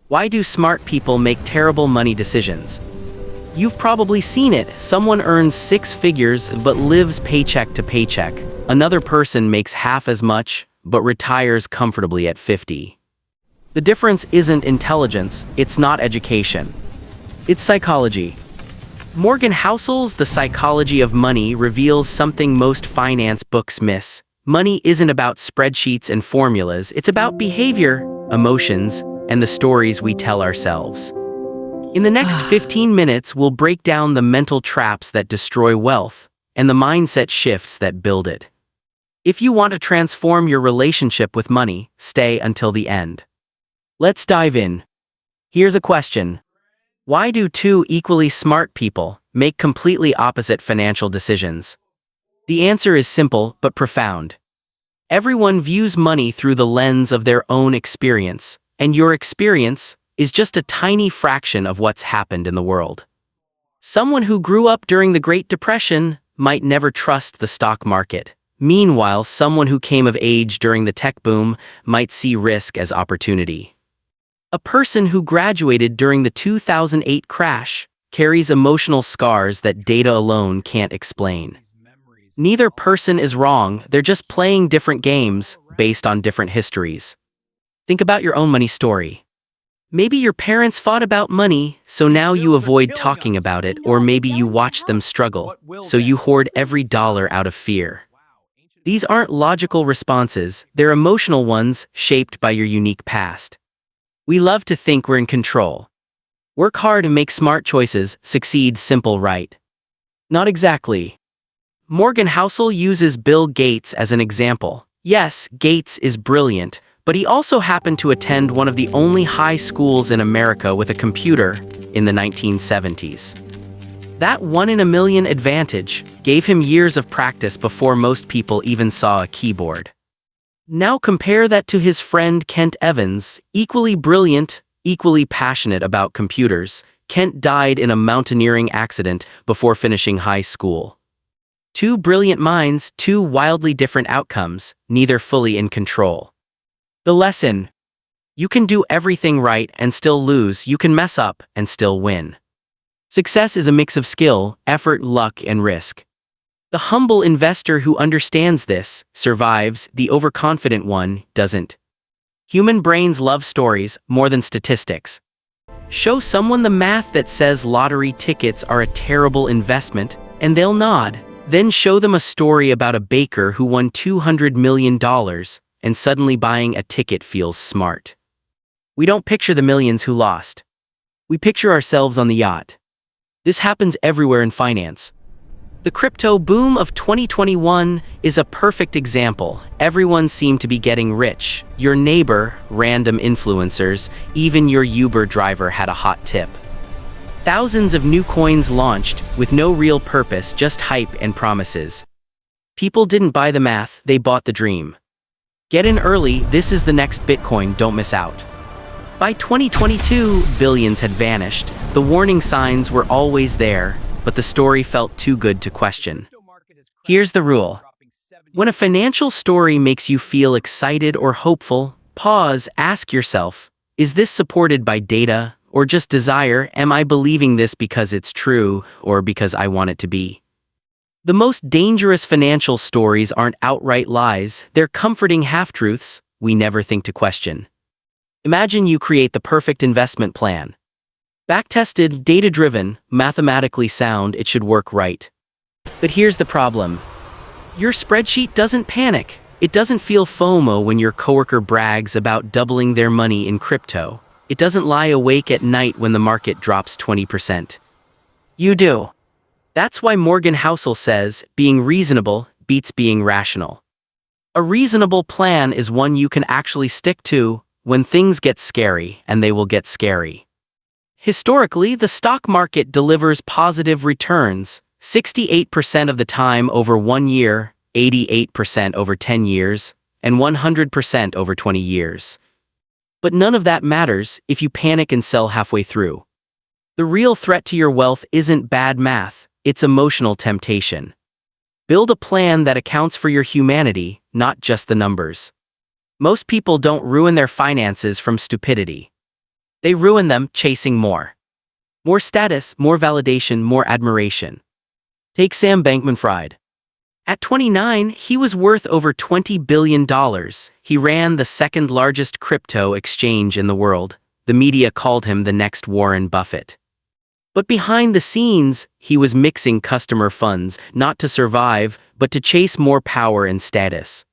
Why do smart people make terrible money decisions? You've probably seen it. Someone earns six figures but lives paycheck to paycheck. Another person makes half as much but retires comfortably at 50. The difference isn't intelligence, it's not education. It's psychology. Morgan Housel's The Psychology of Money reveals something most finance books miss. Money isn't about spreadsheets and formulas, it's about behavior, emotions, and the stories we tell ourselves. In the next 15 minutes, we'll break down the mental traps that destroy wealth and the mindset shifts that build it. If you want to transform your relationship with money, stay until the end. Let's dive in. Here's a question. Why do two equally smart people make completely opposite financial decisions? The answer is simple but profound. Everyone views money through the lens of their own experience, and your experience is just a tiny fraction of what's happened in the world. Someone who grew up during the Great Depression might never trust the stock market. Meanwhile, someone who came of age during the tech boom might see risk as opportunity. A person who graduated during the 2008 crash carries emotional scars that data alone can't explain. Neither person is wrong, they're just playing different games based on different histories. Think about your own money story. Maybe your parents fought about money, so now you avoid talking about it, or maybe you watch them struggle, so you hoard every dollar out of fear. These aren't logical responses, they're emotional ones shaped by your unique past. We love to think we're in control. Work hard and make smart choices, succeed simple right. Not exactly. Morgan Housel uses Bill Gates as an example. Yes, Gates is brilliant, but he also happened to attend one of the only high schools in America with a computer in the 1970s. That 1 in a million advantage gave him years of practice before most people even saw a keyboard. Now compare that to his friend Kent Evans, equally brilliant, equally passionate about computers. Kent died in a mountaineering accident before finishing high school. Two brilliant minds, two wildly different outcomes, neither fully in control. The lesson: you can do everything right and still lose, you can mess up and still win. Success is a mix of skill, effort, luck, and risk. The humble investor who understands this survives, the overconfident one doesn't. Human brains love stories more than statistics. Show someone the math that says lottery tickets are a terrible investment, and they'll nod. Then show them a story about a baker who won $200 million, and suddenly buying a ticket feels smart. We don't picture the millions who lost. We picture ourselves on the yacht. This happens everywhere in finance. The crypto boom of 2021 is a perfect example. Everyone seemed to be getting rich. Your neighbor, random influencers, even your Uber driver had a hot tip. Thousands of new coins launched with no real purpose, just hype and promises. People didn't buy the math, they bought the dream. Get in early, this is the next Bitcoin, don't miss out. By 2022, billions had vanished. The warning signs were always there, but the story felt too good to question. Here's the rule. When a financial story makes you feel excited or hopeful, pause, ask yourself, is this supported by data or just desire? Am I believing this because it's true or because I want it to be? The most dangerous financial stories aren't outright lies, they're comforting half-truths we never think to question. Imagine you create the perfect investment plan. Back-tested, data-driven, mathematically sound, it should work right. But here's the problem. Your spreadsheet doesn't panic. It doesn't feel FOMO when your coworker brags about doubling their money in crypto. It doesn't lie awake at night when the market drops 20%. You do. That's why Morgan Housel says, being reasonable beats being rational. A reasonable plan is one you can actually stick to when things get scary, and they will get scary. Historically, the stock market delivers positive returns, 68% of the time over 1 year, 88% over 10 years, and 100% over 20 years. But none of that matters if you panic and sell halfway through. The real threat to your wealth isn't bad math, it's emotional temptation. Build a plan that accounts for your humanity, not just the numbers. Most people don't ruin their finances from stupidity. They ruin them chasing more. More status, more validation, more admiration. Take Sam Bankman-Fried. At 29, he was worth over $20 billion. He ran the second largest crypto exchange in the world. The media called him the next Warren Buffett. But behind the scenes, he was mixing customer funds, not to survive, but to chase more power and status.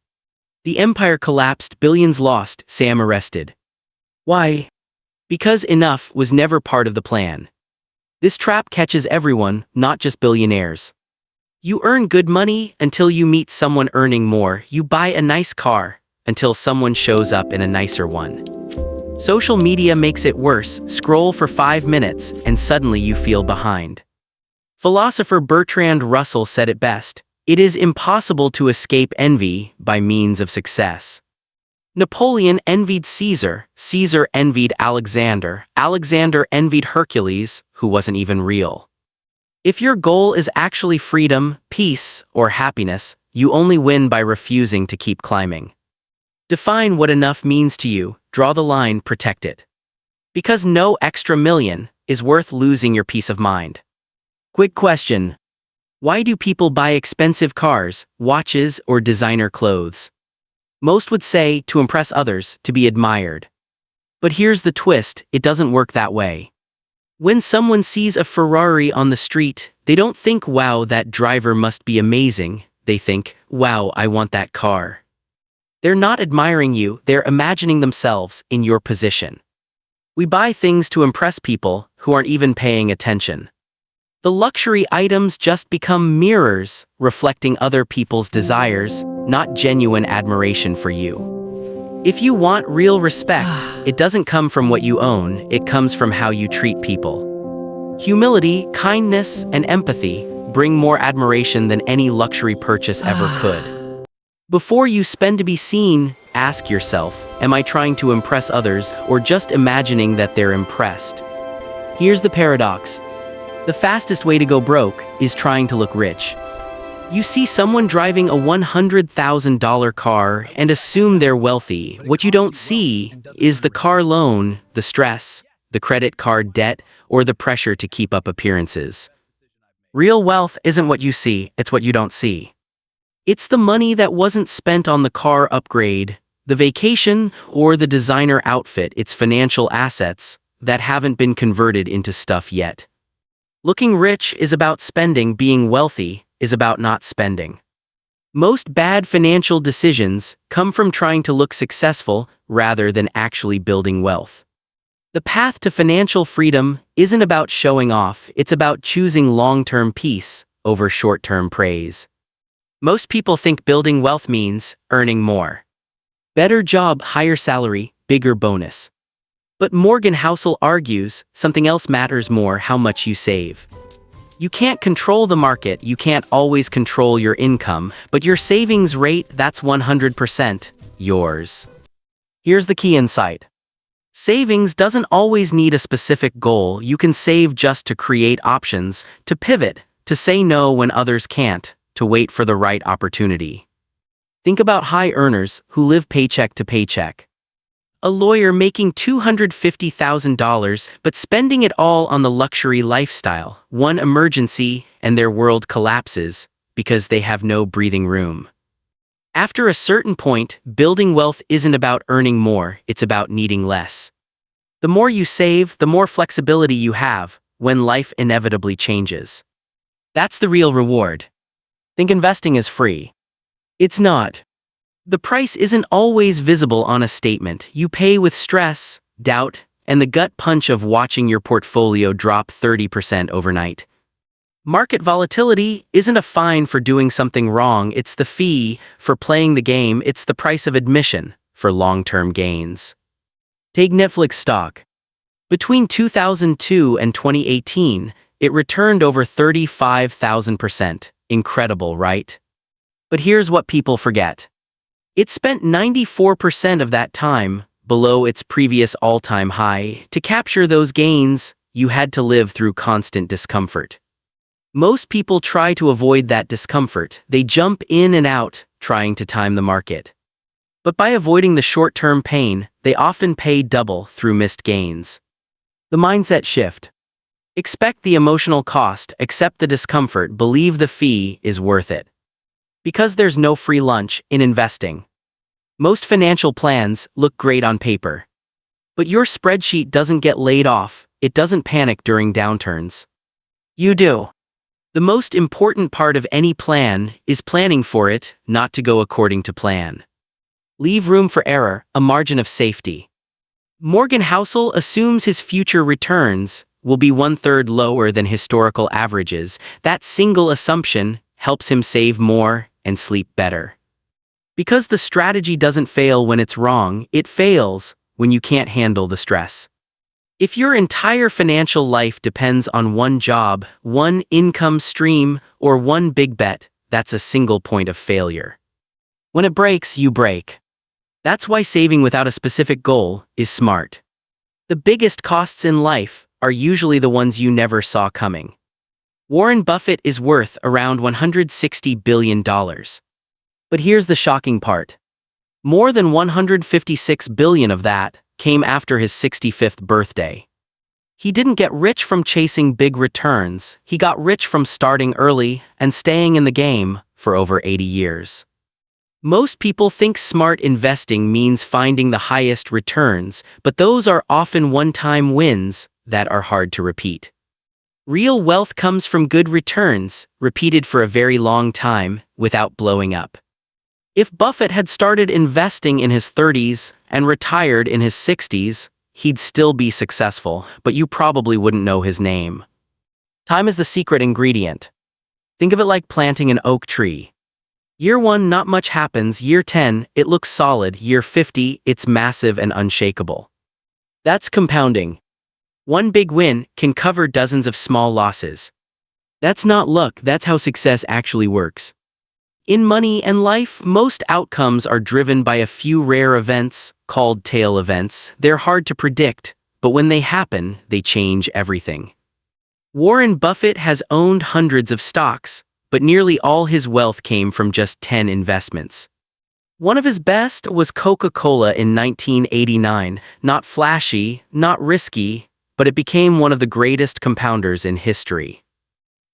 The empire collapsed, billions lost, Sam arrested. Why? Because enough was never part of the plan. This trap catches everyone, not just billionaires. You earn good money until you meet someone earning more. You buy a nice car until someone shows up in a nicer one. Social media makes it worse. Scroll for 5 minutes and suddenly you feel behind. Philosopher Bertrand Russell said it best: "It is impossible to escape envy by means of success." Napoleon envied Caesar, Caesar envied Alexander, Alexander envied Hercules, who wasn't even real. If your goal is actually freedom, peace, or happiness, you only win by refusing to keep climbing. Define what enough means to you, draw the line, protect it. Because no extra million is worth losing your peace of mind. Quick question: why do people buy expensive cars, watches, or designer clothes? Most would say to impress others, to be admired. But here's the twist: it doesn't work that way. When someone sees a Ferrari on the street, they don't think, "Wow, that driver must be amazing." They think, "Wow, I want that car." They're not admiring you, they're imagining themselves in your position. We buy things to impress people who aren't even paying attention. The luxury items just become mirrors, reflecting other people's desires, not genuine admiration for you. If you want real respect, it doesn't come from what you own, it comes from how you treat people. Humility, kindness, and empathy bring more admiration than any luxury purchase ever could. Before you spend to be seen, ask yourself, am I trying to impress others or just imagining that they're impressed? Here's the paradox. The fastest way to go broke is trying to look rich. You see someone driving a $100,000 car and assume they're wealthy. What you don't see is the car loan, the stress, the credit card debt, or the pressure to keep up appearances. Real wealth isn't what you see, it's what you don't see. It's the money that wasn't spent on the car upgrade, the vacation, or the designer outfit. It's financial assets that haven't been converted into stuff yet. Looking rich is about spending, being wealthy is about not spending. Most bad financial decisions come from trying to look successful rather than actually building wealth. The path to financial freedom isn't about showing off, it's about choosing long-term peace over short-term praise. Most people think building wealth means earning more. Better job, higher salary, bigger bonus. But Morgan Housel argues something else matters more: how much you save. You can't control the market, you can't always control your income, but your savings rate, that's 100% yours. Here's the key insight. Savings doesn't always need a specific goal. You can save just to create options, to pivot, to say no when others can't, to wait for the right opportunity. Think about high earners who live paycheck to paycheck. A lawyer making $250,000 but spending it all on the luxury lifestyle. One emergency and their world collapses because they have no breathing room. After a certain point, building wealth isn't about earning more, it's about needing less. The more you save, the more flexibility you have when life inevitably changes. That's the real reward. Think investing is free. It's not. The price isn't always visible on a statement. You pay with stress, doubt, and the gut punch of watching your portfolio drop 30% overnight. Market volatility isn't a fine for doing something wrong, it's the fee for playing the game, it's the price of admission for long-term gains. Take Netflix stock. Between 2002 and 2018, it returned over 35,000%. Incredible, right? But here's what people forget. It spent 94% of that time below its previous all-time high. To capture those gains, you had to live through constant discomfort. Most people try to avoid that discomfort. They jump in and out, trying to time the market. But by avoiding the short-term pain, they often pay double through missed gains. The mindset shift. Expect the emotional cost, accept the discomfort, believe the fee is worth it. Because there's no free lunch in investing. Most financial plans look great on paper. But your spreadsheet doesn't get laid off, it doesn't panic during downturns. You do. The most important part of any plan is planning for it, not to go according to plan. Leave room for error, a margin of safety. Morgan Housel assumes his future returns will be 1/3 lower than historical averages. That single assumption helps him save more and sleep better. Because the strategy doesn't fail when it's wrong, it fails when you can't handle the stress. If your entire financial life depends on one job, one income stream, or one big bet, that's a single point of failure. When it breaks, you break. That's why saving without a specific goal is smart. The biggest costs in life are usually the ones you never saw coming. Warren Buffett is worth around $160 billion. But here's the shocking part. More than $156 billion of that came after his 65th birthday. He didn't get rich from chasing big returns, he got rich from starting early and staying in the game for over 80 years. Most people think smart investing means finding the highest returns, but those are often one-time wins that are hard to repeat. Real wealth comes from good returns, repeated for a very long time, without blowing up. If Buffett had started investing in his 30s and retired in his 60s, he'd still be successful, but you probably wouldn't know his name. Time is the secret ingredient. Think of it like planting an oak tree. Year 1, not much happens. Year 10, it looks solid. Year 50, it's massive and unshakable. That's compounding. One big win can cover dozens of small losses. That's not luck, that's how success actually works. In money and life, most outcomes are driven by a few rare events, called tail events. They're hard to predict, but when they happen, they change everything. Warren Buffett has owned hundreds of stocks, but nearly all his wealth came from just 10 investments. One of his best was Coca-Cola in 1989, not flashy, not risky, but it became one of the greatest compounders in history.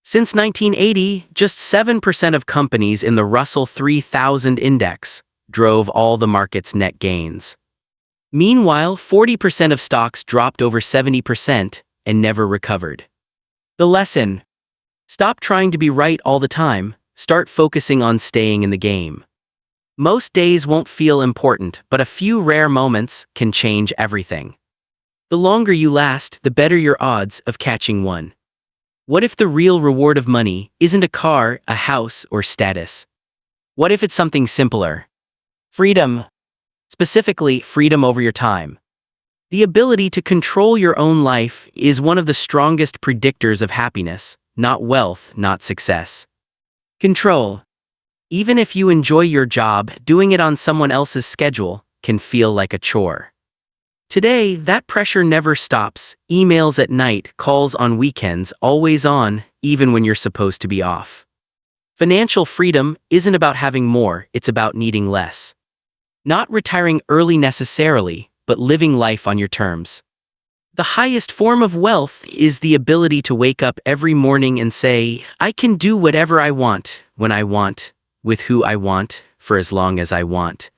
Since 1980, just 7% of companies in the Russell 3000 index drove all the market's net gains. Meanwhile, 40% of stocks dropped over 70% and never recovered. The lesson: stop trying to be right all the time, start focusing on staying in the game. Most days won't feel important, but a few rare moments can change everything. The longer you last, the better your odds of catching one. What if the real reward of money isn't a car, a house, or status? What if it's something simpler? Freedom. Specifically, freedom over your time. The ability to control your own life is one of the strongest predictors of happiness, not wealth, not success. Control. Even if you enjoy your job, doing it on someone else's schedule can feel like a chore. Today, that pressure never stops. Emails at night, calls on weekends, always on, even when you're supposed to be off. Financial freedom isn't about having more, it's about needing less. Not retiring early necessarily, but living life on your terms. The highest form of wealth is the ability to wake up every morning and say, I can do whatever I want, when I want, with who I want, for as long as I want.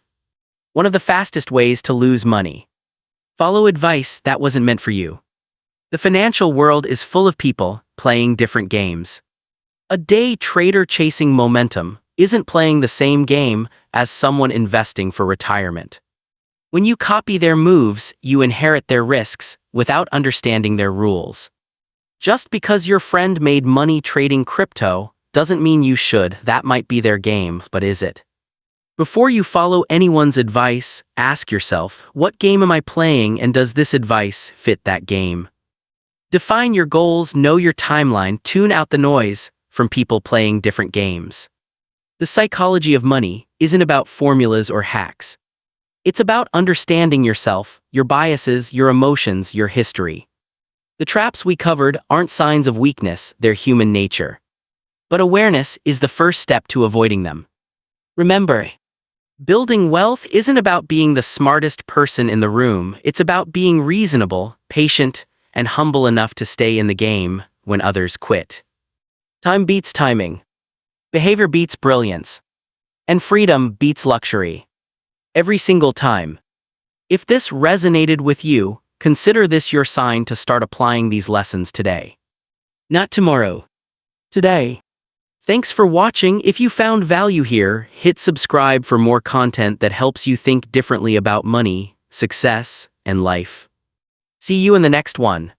One of the fastest ways to lose money. Follow advice that wasn't meant for you. The financial world is full of people playing different games. A day trader chasing momentum isn't playing the same game as someone investing for retirement. When you copy their moves, you inherit their risks without understanding their rules. Just because your friend made money trading crypto doesn't mean you should. That might be their game, but is it? Before you follow anyone's advice, ask yourself, what game am I playing and does this advice fit that game? Define your goals, know your timeline, tune out the noise from people playing different games. The psychology of money isn't about formulas or hacks. It's about understanding yourself, your biases, your emotions, your history. The traps we covered aren't signs of weakness, they're human nature. But awareness is the first step to avoiding them. Remember, building wealth isn't about being the smartest person in the room, it's about being reasonable, patient, and humble enough to stay in the game when others quit. Time beats timing. Behavior beats brilliance. And freedom beats luxury. Every single time. If this resonated with you, consider this your sign to start applying these lessons today. Not tomorrow. Today. Thanks for watching. If you found value here, hit subscribe for more content that helps you think differently about money, success, and life. See you in the next one.